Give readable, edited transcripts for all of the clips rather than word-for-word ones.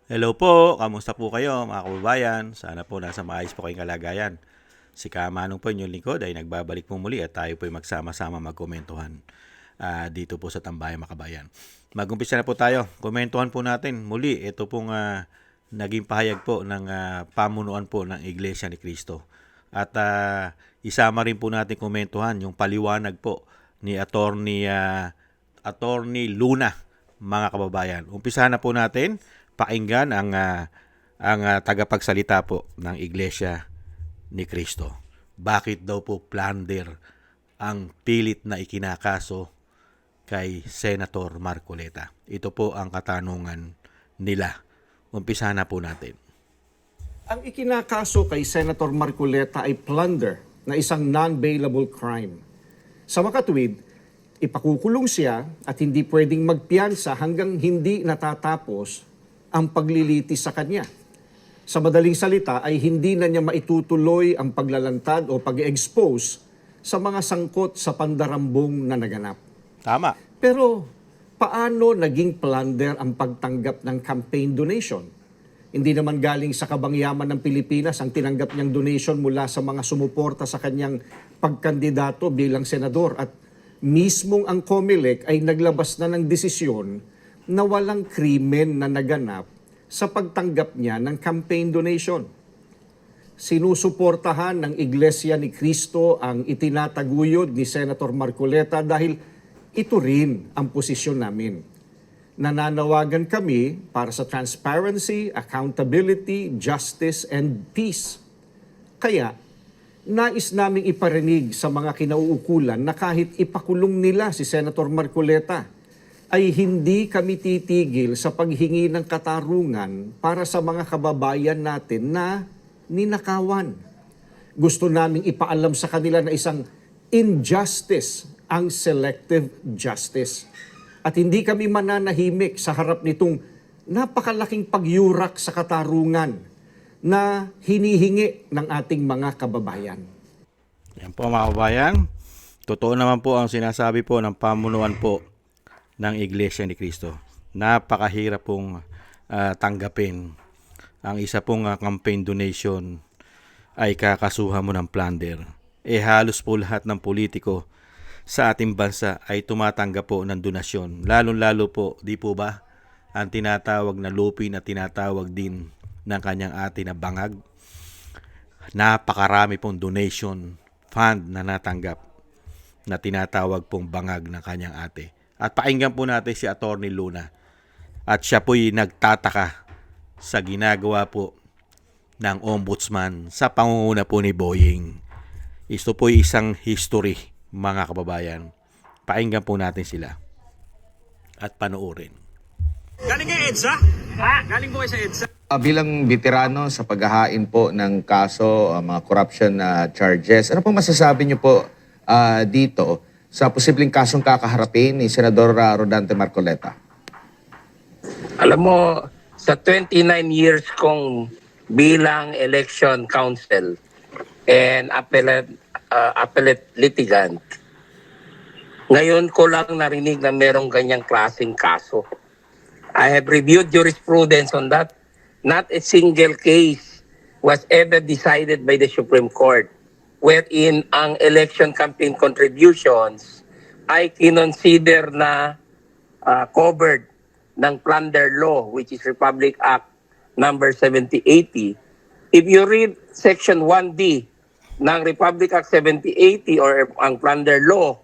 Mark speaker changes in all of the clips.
Speaker 1: Hello po, kamusta po kayo mga kababayan? Sana po nasa maayos po kayong kalagayan. Si Kamanong po inyong lingkod ay nagbabalik po muli at tayo po ay magsama-sama magkomentuhan dito po sa Tambayang Makabayan. Mag-umpisa na po tayo. Komentuhan po natin muli. Ito pong naging pahayag po ng pamunuan po ng Iglesia ni Cristo. At isama rin po natin komentuhan yung paliwanag po ni Attorney Luna, mga kababayan. Umpisahan na po natin pakinggan ang tagapagsalita po ng Iglesia ni Cristo. Bakit daw po plunder ang pilit na ikinakaso kay Senator Marcoleta? Ito po ang katanungan nila. Umpisahan na po natin.
Speaker 2: Ang ikinakaso kay Senator Marcoleta ay plunder na isang non-bailable crime. Sa makatuwid, ipakukulong siya at hindi pwedeng magpiyansa hanggang hindi natatapos ang paglilitis sa kanya. Sa madaling salita ay hindi na niya maitutuloy ang paglalantad o pag-expose sa mga sangkot sa pandarambong na naganap.
Speaker 1: Tama.
Speaker 2: Pero paano naging plunder ang pagtanggap ng campaign donation? Hindi naman galing sa kabangyaman ng Pilipinas ang tinanggap niyang donation mula sa mga sumuporta sa kanyang pagkandidato bilang senador at mismong ang COMELEC ay naglabas na ng desisyon na walang krimen na naganap sa pagtanggap niya ng campaign donation. Sinusuportahan ng Iglesia ni Cristo ang itinataguyod ni Senator Marcoleta dahil ito rin ang posisyon namin. Nananawagan kami para sa transparency, accountability, justice, and peace. Kaya, nais naming iparinig sa mga kinauukulan na kahit ipakulong nila si Senator Marcoleta, ay hindi kami titigil sa paghingi ng katarungan para sa mga kababayan natin na ninakawan. Gusto naming ipaalam sa kanila na isang injustice ang selective justice. At hindi kami mananahimik sa harap nitong napakalaking pagyurak sa katarungan na hinihingi ng ating mga kababayan.
Speaker 1: Yan po mga kababayan. Totoo naman po ang sinasabi po ng pamunuan po ng Iglesia ni Cristo. Napakahirap pong tanggapin ang isa pong campaign donation ay kakasuhan mo ng plunder. Halos po lahat ng politiko sa ating bansa ay tumatanggap po ng donasyon. Lalo-lalo po, di po ba, ang tinatawag na lupin at tinatawag din ng kanyang ate na bangag. Napakarami pong donation fund na natanggap na tinatawag pong bangag ng kanyang ate. At pakinggan po natin si Attorney Luna. At siya po'y nagtataka sa ginagawa po ng ombudsman sa pangunguna po ni Boying. Ito po'y isang history, mga kababayan. Pakinggan po natin sila. At panoorin.
Speaker 3: Galing kay EDSA? Galing po kayo sa EDSA?
Speaker 4: Bilang veterano sa paghahain po ng kaso, mga corruption charges, ano po masasabi niyo po dito sa posibleng kasong kakaharapin ni Senador Rodante Marcoleta?
Speaker 5: Alam mo, sa 29 years kong bilang election counsel and appellate litigant, ngayon ko lang narinig na merong ganyang klaseng kaso. I have reviewed jurisprudence on that. Not a single case was ever decided by the Supreme Court wherein ang election campaign contributions ay kinonsider na covered ng plunder law, which is Republic Act number 7080. If you read section 1D ng Republic Act 7080 or ang plunder law,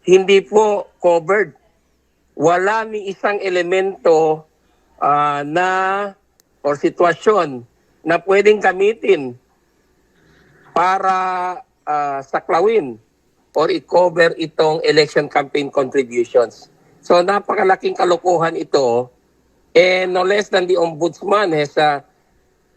Speaker 5: hindi po covered. Wala ni isang elemento na or sitwasyon na pwedeng gamitin para saklawin or i-cover itong election campaign contributions. So napakalaking kalokohan ito, and no less than the Ombudsman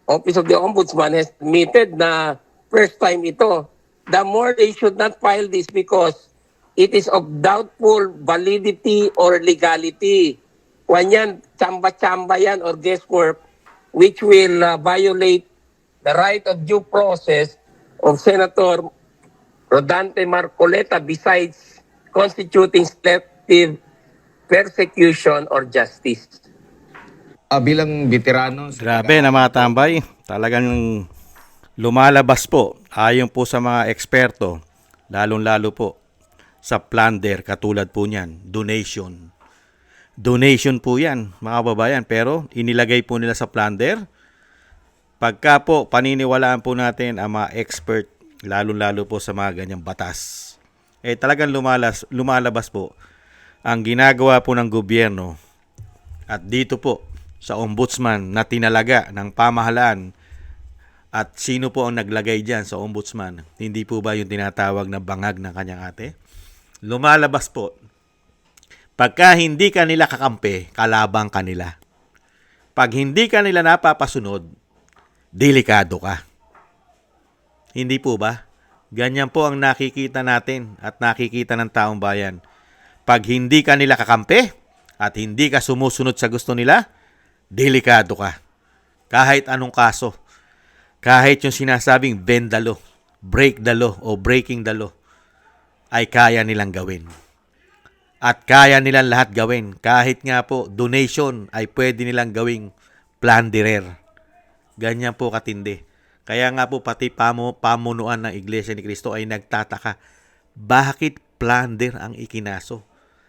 Speaker 5: Office of the Ombudsman has admitted na first time ito. The more they should not file this because it is of doubtful validity or legality. Kwan yan, tsamba-tsamba yan or guesswork which will violate the right of due process of Senator Rodante Marcoleta besides constituting selective persecution or justice.
Speaker 4: Bilang veterano sa
Speaker 1: Grabe na mga tambay, talagang lumalabas po ayon po sa mga eksperto, lalong-lalo po sa plunder katulad po niyan, donation. Donation po yan mga kababayan, pero inilagay po nila sa plunder. Pagka po paniniwalaan po natin ang mga expert, lalong-lalo po sa mga ganyang batas, talagang lumalabas po ang ginagawa po ng gobyerno at dito po sa ombudsman na tinalaga ng pamahalaan. At sino po ang naglagay dyan sa ombudsman? Hindi po ba yung tinatawag na bangag ng kanyang ate? Lumalabas po, pagka hindi ka nila kakampi, kalabang kanila. Pag hindi ka nila napapasunod, delikado ka. Hindi po ba? Ganyan po ang nakikita natin at nakikita ng taong bayan. Pag hindi ka nila kakampi at hindi ka sumusunod sa gusto nila, delikado ka. Kahit anong kaso. Kahit yung sinasabing bend the law, break the law o breaking the law, ay kaya nilang gawin. At kaya nilang lahat gawin. Kahit nga po donation ay pwede nilang gawing plunderer. Ganyan po katindi. Kaya nga po pati pamunuan ng Iglesia ni Cristo ay nagtataka. Bakit plunder ang ikinaso?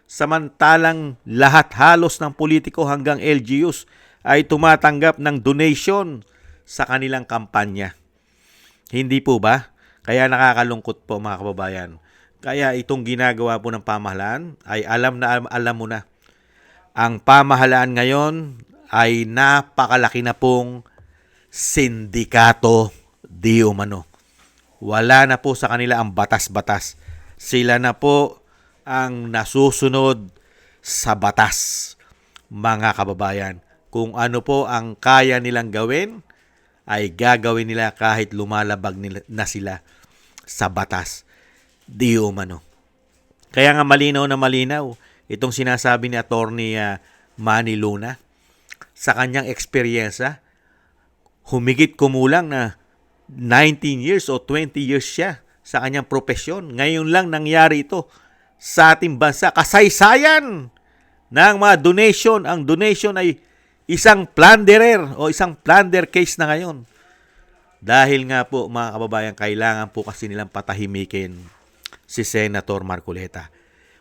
Speaker 1: Samantalang lahat halos ng politiko hanggang LGUs ay tumatanggap ng donation sa kanilang kampanya. Hindi po ba? Kaya nakakalungkot po mga kababayan. Kaya itong ginagawa po ng pamahalaan ay alam mo na. Ang pamahalaan ngayon ay napakalaki na pong sindikato di umano. Wala na po sa kanila ang batas-batas. Sila na po ang nasusunod sa batas, mga kababayan. Kung ano po ang kaya nilang gawin, ay gagawin nila kahit lumalabag na sila sa batas. Di umano. Kaya nga malinaw na malinaw itong sinasabi ni Attorney Manny Luna sa kanyang eksperyensya. Humigit kumulang na 19 years o 20 years siya sa kanyang propesyon. Ngayon lang nangyari ito sa ating bansa. Kasaysayan ng mga donation. Ang donation ay isang plunderer o isang plunder case na ngayon. Dahil nga po mga kababayan, kailangan po kasi nilang patahimikin si Senator Marcoleta.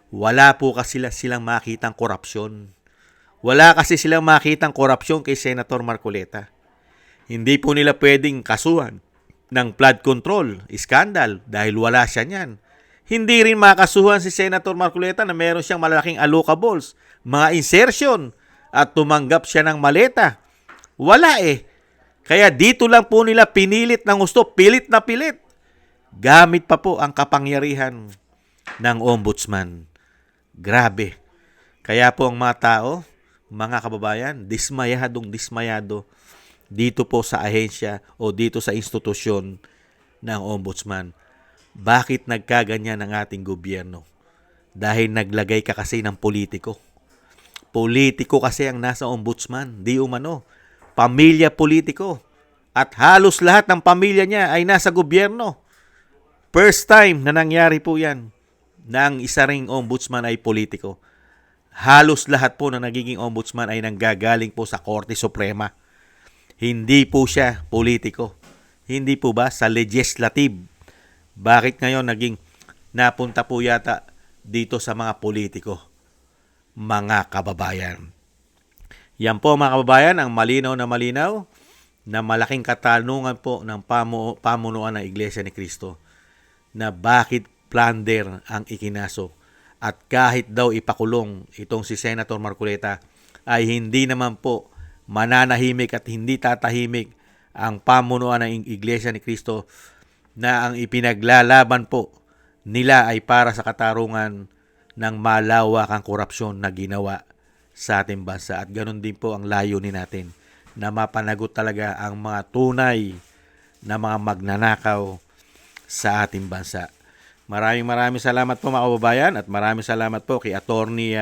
Speaker 1: Wala po kasi silang makitang korupsyon. Wala kasi silang makitang korupsyon kay Senator Marcoleta. Hindi po nila pwedeng kasuhan ng flood control, scandal, dahil wala siya niyan. Hindi rin makasuhan si Senator Marcoleta na meron siyang malalaking allocables, mga insertion, at tumanggap siya ng maleta. Wala eh. Kaya dito lang po nila pinilit ng gusto, pilit na pilit. Gamit pa po ang kapangyarihan ng ombudsman. Grabe. Kaya po ang mga tao, mga kababayan, dismayado dito po sa ahensya o dito sa institusyon ng ombudsman. Bakit nagkaganyan ang ating gobyerno? Dahil naglagay ka kasi ng politiko. Politiko kasi ang nasa ombudsman, di umano. Pamilya politiko. At halos lahat ng pamilya niya ay nasa gobyerno. First time na nangyari po yan na ang isa ring ombudsman ay politiko. Halos lahat po na nagiging ombudsman ay nanggagaling po sa Korte Suprema. Hindi po siya politiko. Hindi po ba sa legislative? Bakit ngayon naging napunta po yata dito sa mga politiko? Mga kababayan. Yan po mga kababayan ang malinaw na malaking katanungan po ng pamunuan ng Iglesia ni Cristo na bakit plunder ang ikinaso at kahit daw ipakulong itong si Senator Marcoleta ay hindi naman po mananahimik at hindi tatahimik ang pamunuan ng Iglesia ni Cristo na ang ipinaglalaban po nila ay para sa katarungan ng malawakang korupsyon na ginawa sa ating bansa. At ganoon din po ang layunin natin na mapanagot talaga ang mga tunay na mga magnanakaw sa ating bansa. Maraming salamat po mga kababayan at maraming salamat po kay Attorney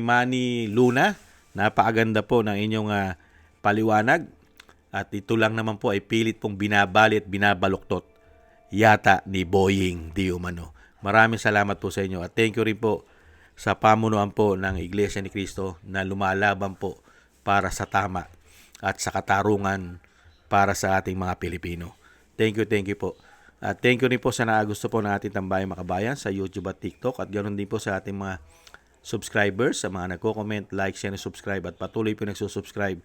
Speaker 1: Manny Luna. Napakaganda po ng inyong paliwanag at ito lang naman po ay pilit pong binabalit, binabaluktot yata ni Boying di umano. Maraming salamat po sa inyo at thank you rin po sa pamunuan po ng Iglesia ni Cristo na lumalaban po para sa tama at sa katarungan para sa ating mga Pilipino. Thank you po. At thank you rin po sa nakagusto po ng ating Tambayang Makabayan sa YouTube at TikTok, at ganoon din po sa ating mga subscribers, sa mga nagko-comment, like, share, and subscribe, at patuloy po nagsusubscribe.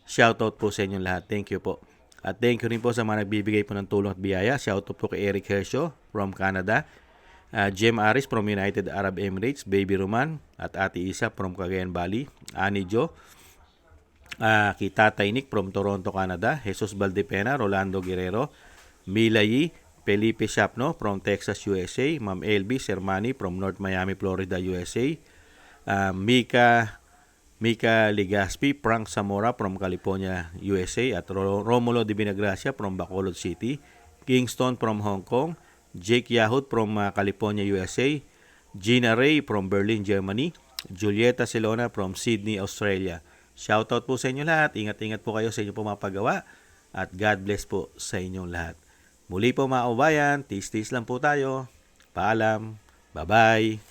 Speaker 1: Shoutout po sa inyong lahat. Thank you po. At thank you rin po sa mga nagbibigay po ng tulong at biyaya. Shoutout po kay Eric Hersho from Canada, Jem Aris from United Arab Emirates, Baby Roman, at Ate Isa from Cagayan Valley, Ani Jo, kay Tatay Nick from Toronto, Canada, Jesus Valdepena, Rolando Guerrero, Mila Yi, Felipe Shapno from Texas, USA, Ma'am LB Sermani from North Miami, Florida, USA, Mika Ligaspi, Frank Zamora from California, USA, at Romulo de Vinagracia from Bacolod City, Kingston from Hong Kong, Jake Yahut from California, USA, Gina Ray from Berlin, Germany, Julieta Celona from Sydney, Australia. Shoutout po sa inyo lahat. Ingat-ingat po kayo sa inyong pumapagawa, at God bless po sa inyong lahat. Muli po mga kabayan, tis-tis lang po tayo. Paalam. Bye-bye.